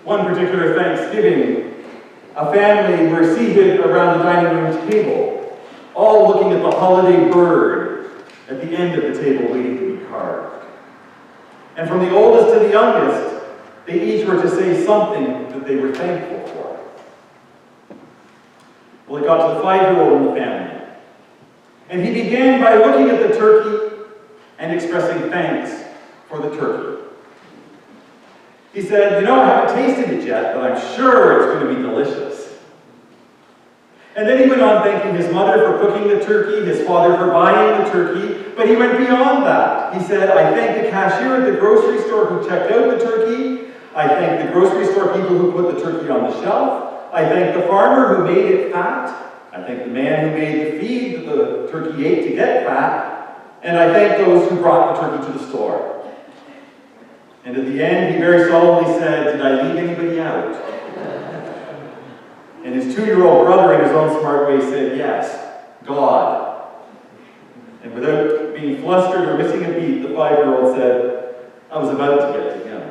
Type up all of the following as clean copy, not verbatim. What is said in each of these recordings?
One particular Thanksgiving, a family were seated around the dining room table, all looking at the holiday bird at the end of the table waiting to be carved. And from the oldest to the youngest, they each were to say something that they were thankful for. Well, it got to the 5-year-old in the family, and he began by looking at the turkey and expressing thanks for the turkey. He said, "You know, I haven't tasted it yet, but I'm sure it's going to be delicious." And then he went on thanking his mother for cooking the turkey, his father for buying the turkey, but he went beyond that. He said, "I thank the cashier at the grocery store who checked out the turkey. I thank the grocery store people who put the turkey on the shelf. I thank the farmer who made it fat. I thank the man who made the feed that the turkey ate to get fat. And I thank those who brought the turkey to the store." And at the end, he very solemnly said, "Did I leave anybody out?" And his 2-year-old brother, in his own smart way, said, "Yes, God." And without being flustered or missing a beat, the 5-year-old said, "I was about to get to him."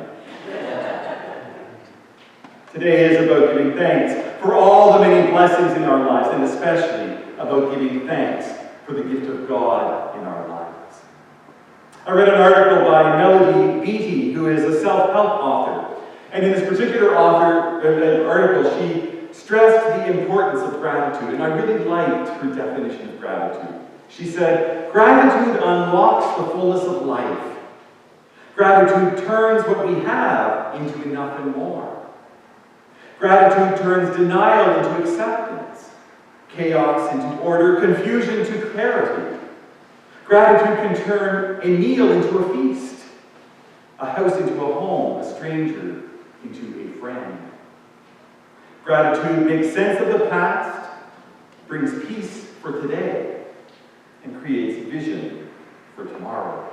Today is about giving thanks for all the many blessings in our lives, and especially about giving thanks for the gift of God in our lives. I read an article by Melody Beattie, who is a self-help author. And in this particular article, she stressed the importance of gratitude, and I really liked her definition of gratitude. She said, "Gratitude unlocks the fullness of life. Gratitude turns what we have into enough and more. Gratitude turns denial into acceptance, chaos into order, confusion to clarity. Gratitude can turn a meal into a feast, a house into a home, a stranger into a friend. Gratitude makes sense of the past, brings peace for today, and creates vision for tomorrow."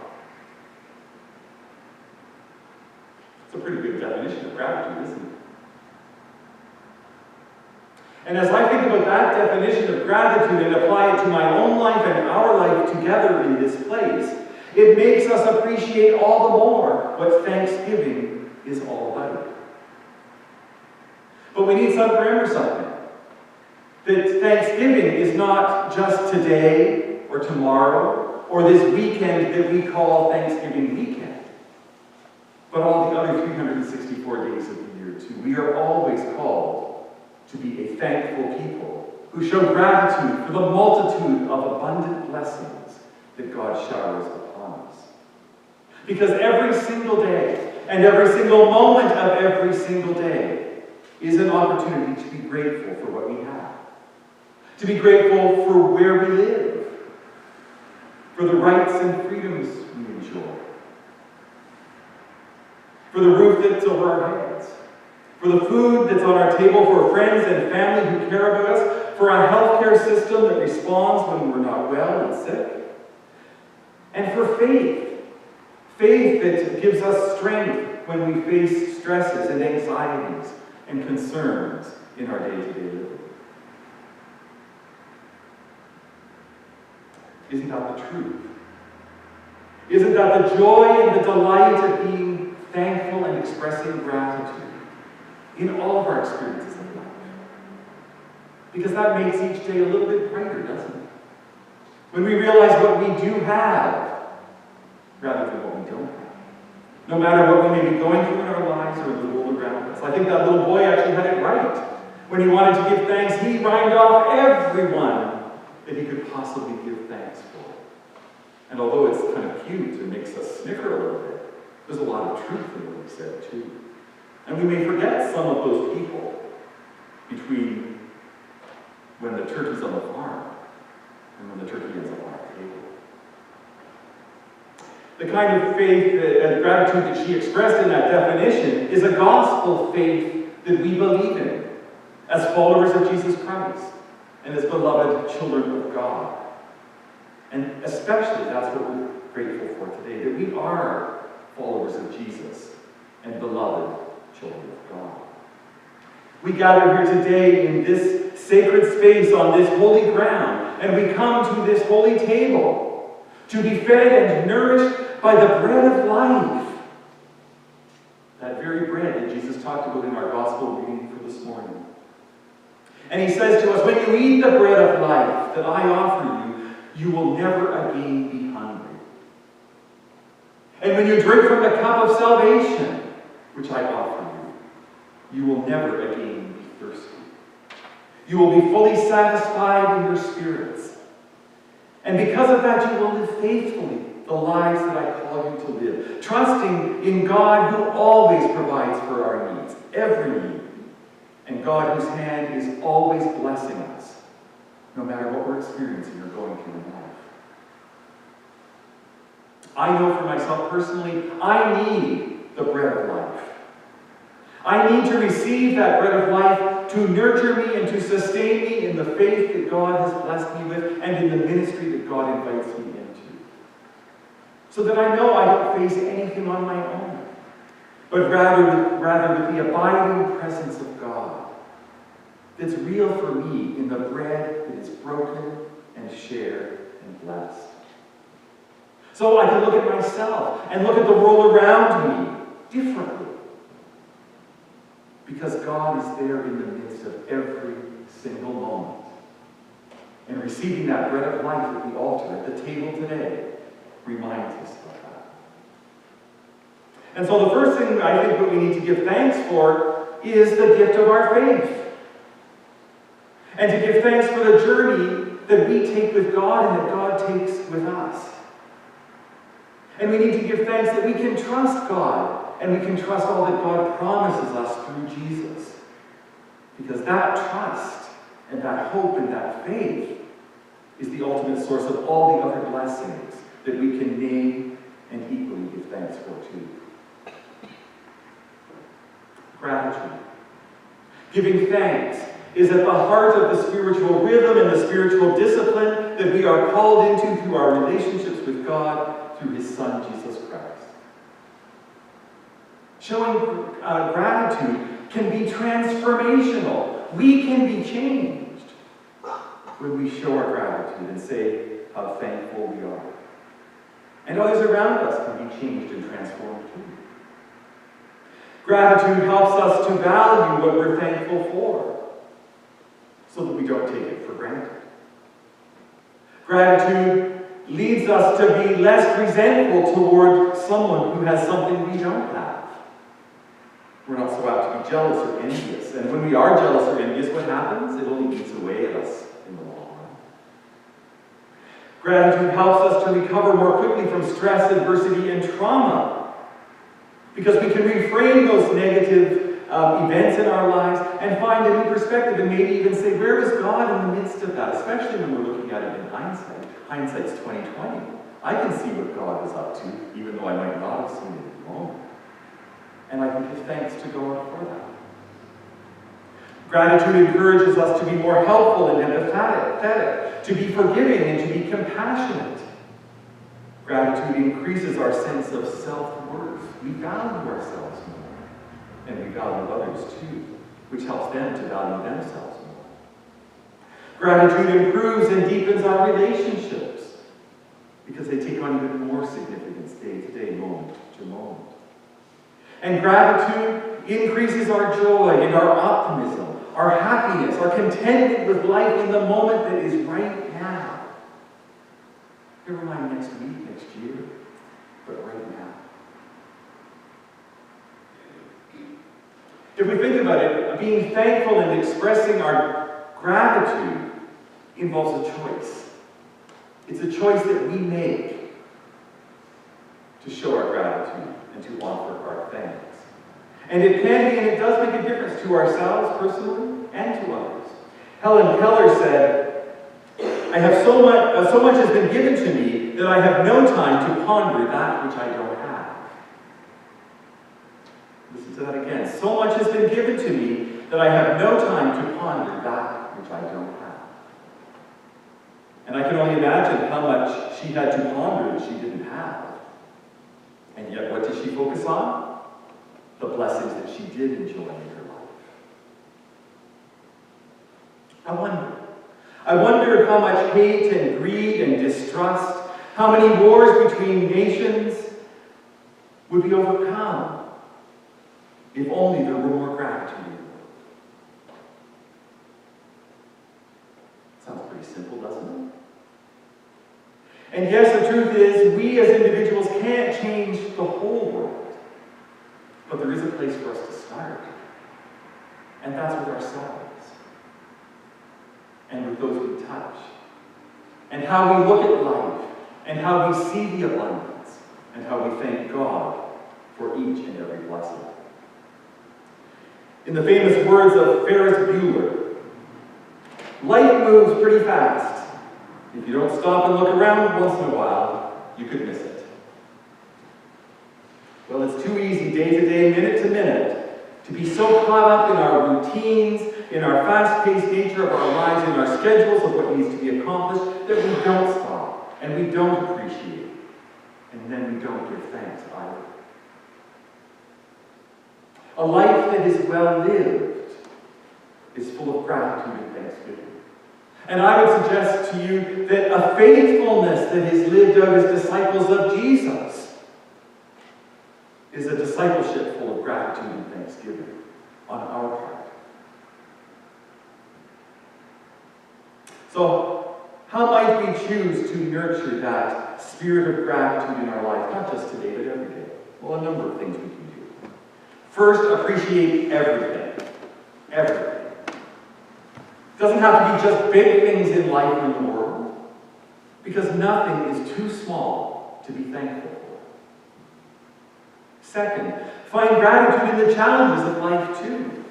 It's a pretty good definition of gratitude, isn't it? And as I think about that definition of gratitude and apply it to my own life and our life together in this place, it makes us appreciate all the more what Thanksgiving is all about. But we need to remember something. That Thanksgiving is not just today or tomorrow or this weekend that we call Thanksgiving weekend, but all the other 364 days of the year too. We are always called to be a thankful people who show gratitude for the multitude of abundant blessings that God showers upon us. Because every single day and every single moment of every single day is an opportunity to be grateful for what we have. To be grateful for where we live, for the rights and freedoms we enjoy, for the roof that's over our heads, for the food that's on our table, for friends and family who care about us, for a healthcare system that responds when we're not well and sick, and for faith. Faith that gives us strength when we face stresses and anxieties and concerns in our day-to-day living. Isn't that the truth? Isn't that the joy and the delight of being thankful and expressing gratitude in all of our experiences of life? Because that makes each day a little bit brighter, doesn't it? When we realize what we do have rather than what we don't have. No matter what we may be going through in our lives or in the world around us. I think that little boy actually had it right. When he wanted to give thanks, he rhymed off everyone that he could possibly give thanks for. And although it's kind of cute and makes us snicker a little bit, there's a lot of truth in what he said too. And we may forget some of those people between when the turkey's on the farm and when the turkey is on our table. The kind of faith and gratitude that she expressed in that definition is a gospel faith that we believe in as followers of Jesus Christ and as beloved children of God. And especially that's what we're grateful for today, that we are followers of Jesus and beloved children of God. We gather here today in this sacred space on this holy ground, and we come to this holy table to be fed and nourished by the bread of life, that very very bread that Jesus talked about in our gospel reading for this morning. And he says to us, when you eat the bread of life that I offer you, you will never again be hungry. And when you drink from the cup of salvation, which I offer you, you will never again be thirsty. You will be fully satisfied in your spirits. And because of that, you will live faithfully the lives that I call you to live, trusting in God who always provides for our needs, every need, and God whose hand is always blessing us, no matter what we're experiencing or going through in life. I know for myself personally, I need the bread of life. I need to receive that bread of life to nurture me and to sustain me in the faith that God has blessed me with and in the ministry that God invites me into. So that I know I don't face anything on my own, but rather with the abiding presence of God that's real for me in the bread that is broken and shared and blessed. So I can look at myself and look at the world around me differently. Because God is there in the midst of every single moment. And receiving that bread of life at the altar, at the table today, reminds us of that. And so the first thing I think that we need to give thanks for is the gift of our faith. And to give thanks for the journey that we take with God and that God takes with us. And we need to give thanks that we can trust God and we can trust all that God promises us through Jesus. Because that trust and that hope and that faith is the ultimate source of all the other blessings that we can name and equally give thanks for too. Gratitude. Giving thanks is at the heart of the spiritual rhythm and the spiritual discipline that we are called into through our relationships with God through His Son, Jesus Christ. Showing gratitude can be transformational. We can be changed when we show our gratitude and say how thankful we are. And others around us can be changed and transformed too. Gratitude helps us to value what we're thankful for, so that we don't take it for granted. Gratitude leads us to be less resentful toward someone who has something we don't have. We're not so apt to be jealous or envious. And when we are jealous or envious, what happens? It only eats away at us in the long run. Gratitude helps us to recover more quickly from stress, adversity, and trauma. Because we can reframe those negative events in our lives and find a new perspective and maybe even say, where is God in the midst of that? Especially when we're looking at it in hindsight. Hindsight's 20/20. I can see what God is up to, even though I might not have seen it at the moment. And I can give thanks to God for that. Gratitude encourages us to be more helpful and empathetic, to be forgiving and to be compassionate. Gratitude increases our sense of self-worth. We value ourselves more. And we value others too, which helps them to value themselves more. Gratitude improves and deepens our relationships because they take on even more significance day to day, moment to moment. And gratitude increases our joy and our optimism, our happiness, our contentment with life in the moment that is right now. Never mind next week, next year, but right now. If we think about it, being thankful and expressing our gratitude involves a choice. It's a choice that we make to show our gratitude and to offer our thanks. And it can be, and it does make a difference to ourselves personally and to others. Helen Keller said, I have so much has been given to me that I have no time to ponder that which I don't have. Listen to that again. So much has been given to me that I have no time to ponder that which I don't have. And I can only imagine how much she had to ponder that she didn't have. And yet, what did she focus on? The blessings that she did enjoy in her life. I wonder how much hate and greed and distrust, how many wars between nations would be overcome If only there were more gratitude in the world. Sounds pretty simple, doesn't it? And yes, the truth is, we as individuals can't change the whole world. But there is a place for us to start. And that's with ourselves. And with those we touch. And how we look at life. And how we see the abundance. And how we thank God for each and every blessing. In the famous words of Ferris Bueller, life moves pretty fast. If you don't stop and look around once in a while, you could miss it. Well, it's too easy day to day, minute to minute, to be so caught up in our routines, in our fast-paced nature of our lives, in our schedules of what needs to be accomplished, that we don't stop, and we don't appreciate, and then we don't give thanks either. A life that is well lived is full of gratitude and thanksgiving. And I would suggest to you that a faithfulness that is lived out as disciples of Jesus is a discipleship full of gratitude and thanksgiving on our part. So, how might we choose to nurture that spirit of gratitude in our life, not just today, but every day? Well, a number of things we can do. First, appreciate everything. Everything. It doesn't have to be just big things in life and in the world, because nothing is too small to be thankful for. Second, find gratitude in the challenges of life too.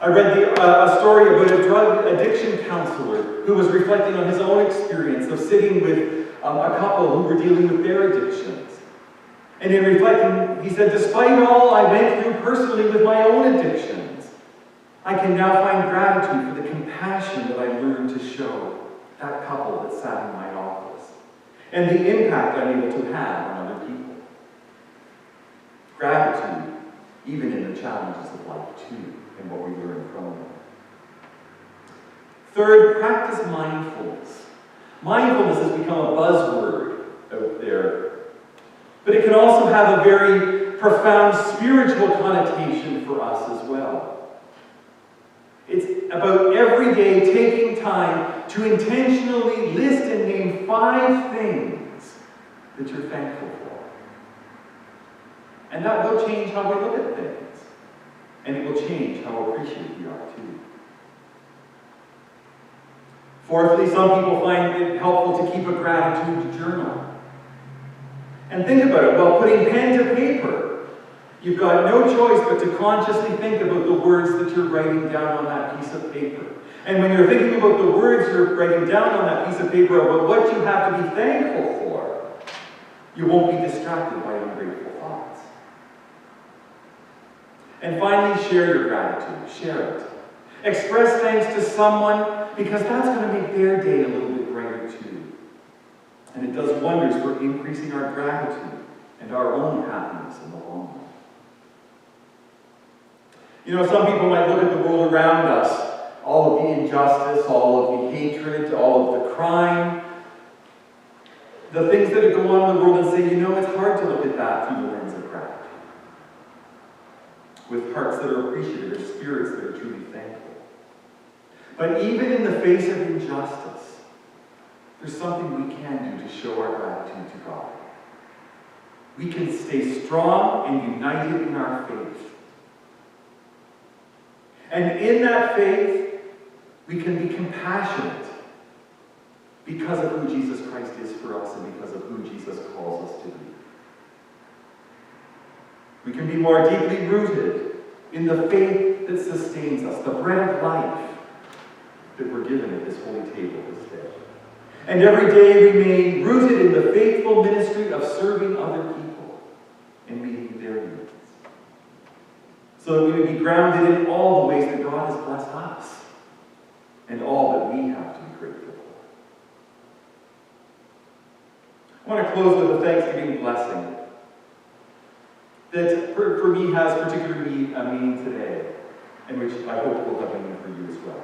I read a story about a drug addiction counselor who was reflecting on his own experience of sitting with a couple who were dealing with their addictions. And in reflecting, he said, despite all I went through personally with my own addictions, I can now find gratitude for the compassion that I learned to show that couple that sat in my office, and the impact I'm able to have on other people. Gratitude, even in the challenges of life too, and what we learn from them. Third, practice mindfulness. Mindfulness has become a buzzword out there, but it can also have a very profound spiritual connotation for us as well. It's about every day taking time to intentionally list and name 5 things that you're thankful for. And that will change how we look at things. And it will change how appreciative we are too. Fourthly, some people find it helpful to keep a gratitude journal. And think about it, while putting pen to paper, you've got no choice but to consciously think about the words that you're writing down on that piece of paper. And when you're thinking about the words you're writing down on that piece of paper about what you have to be thankful for, you won't be distracted by ungrateful thoughts. And finally, share your gratitude. Share it. Express thanks to someone, because that's going to make their day a little bit brighter too. And it does wonders for increasing our gratitude and our own happiness in the long run. You know, some people might look at the world around us, all of the injustice, all of the hatred, all of the crime, the things that go on in the world, and say, you know, it's hard to look at that through the lens of gratitude. With hearts that are appreciative, or spirits that are truly thankful. But even in the face of injustice, there's something we can do to show our gratitude to God. We can stay strong and united in our faith. And in that faith, we can be compassionate because of who Jesus Christ is for us and because of who Jesus calls us to be. We can be more deeply rooted in the faith that sustains us, the bread of life that we're given at this holy table this day. And every day remain rooted in the faithful ministry of serving other people and meeting their needs. So that we may be grounded in all the ways that God has blessed us and all that we have to be grateful for. I want to close with a Thanksgiving blessing that for me has particular meaning today, and which I hope will have meaning for you as well.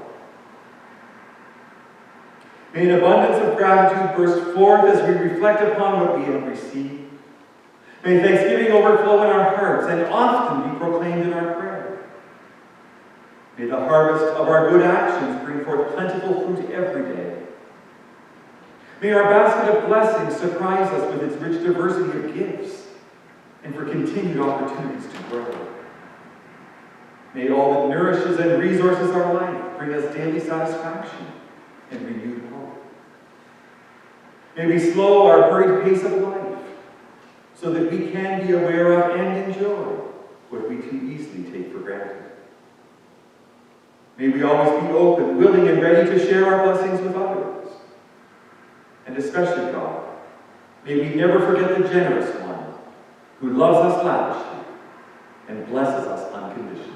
May an abundance of gratitude burst forth as we reflect upon what we have received. May thanksgiving overflow in our hearts and often be proclaimed in our prayer. May the harvest of our good actions bring forth plentiful fruit every day. May our basket of blessings surprise us with its rich diversity of gifts and for continued opportunities to grow. May all that nourishes and resources our life bring us daily satisfaction and renewed hope. May we slow our hurried pace of life so that we can be aware of and enjoy what we too easily take for granted. May we always be open, willing, and ready to share our blessings with others. And especially, God, may we never forget the generous one who loves us lavishly and blesses us unconditionally.